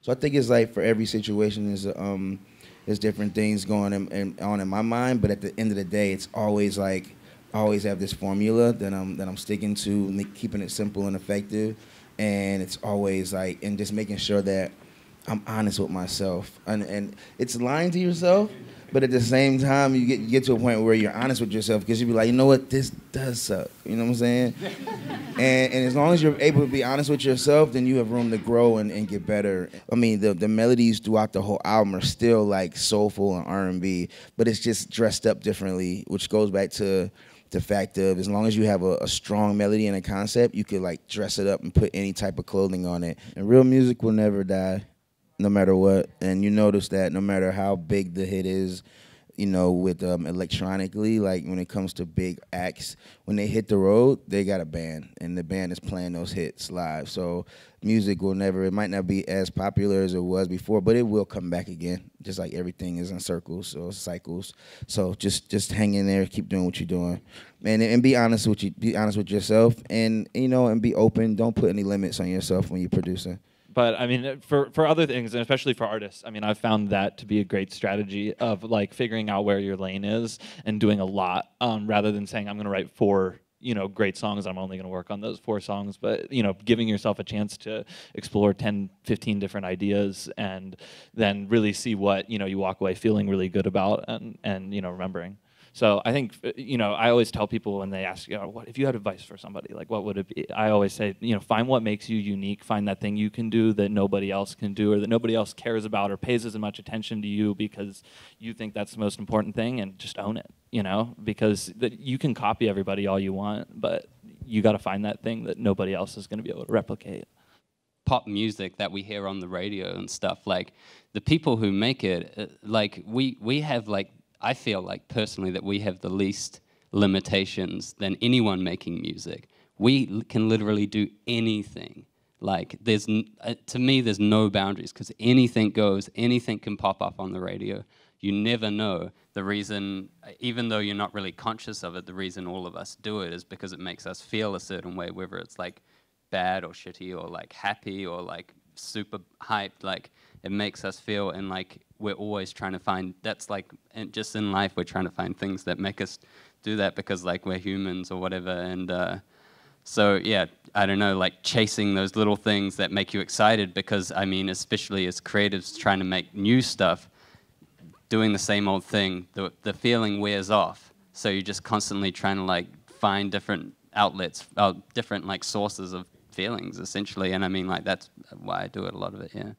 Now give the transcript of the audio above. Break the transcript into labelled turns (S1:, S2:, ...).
S1: So I think it's like for every situation there's different things going on in my mind, but at the end of the day, it's always like I always have this formula that I'm sticking to, keeping it simple and effective, and it's always like and just making sure that I'm honest with myself, and it's lying to yourself, but at the same time, you get to a point where you're honest with yourself because you be like, you know what, this does suck. You know what I'm saying? And as long as you're able to be honest with yourself, then you have room to grow and get better. I mean, the melodies throughout the whole album are still like soulful and R&B, but it's just dressed up differently, which goes back to the fact of as long as you have a strong melody and a concept, you could like dress it up and put any type of clothing on it. And real music will never die, no matter what. And you notice that no matter how big the hit is, you know, with electronically, like when it comes to big acts, when they hit the road, they got a band, and the band is playing those hits live. So music will never, it might not be as popular as it was before, but it will come back again, just like everything is in circles or cycles. So just hang in there, keep doing what you're doing, and be honest with yourself, and you know, and be open. Don't put any limits on yourself when you're producing.
S2: But I mean, for other things, and especially for artists, I mean, I've found that to be a great strategy of like figuring out where your lane is and doing a lot, rather than saying I'm going to write 4, you know, great songs. I'm only going to work on those 4 songs. But you know, giving yourself a chance to explore 10, 15 different ideas, and then really see what you walk away feeling really good about, and remembering. So I think, I always tell people when they ask, what if you had advice for somebody, like what would it be? I always say, find what makes you unique, find that thing you can do that nobody else can do, or that nobody else cares about or pays as much attention to you because you think that's the most important thing, and just own it, because you can copy everybody all you want, but you got to find that thing that nobody else is going to be able to replicate.
S3: Pop music that we hear on the radio and stuff, like the people who make it, like we have like, I feel like personally that we have the least limitations than anyone making music. We can literally do anything. Like to me, there's no boundaries because anything goes, anything can pop up on the radio. You never know. The reason, even though you're not really conscious of it, the reason all of us do it is because it makes us feel a certain way, whether it's like bad or shitty or like happy or like super hyped. Like it makes us feel, and like we're always trying to find, that's like, and just in life we're trying to find things that make us do that because like we're humans or whatever. And so yeah, I don't know, like chasing those little things that make you excited, because I mean, especially as creatives trying to make new stuff, doing the same old thing, the feeling wears off. So you're just constantly trying to like find different outlets, different like sources of feelings essentially. And I mean, like that's why I do it, a lot of it, yeah.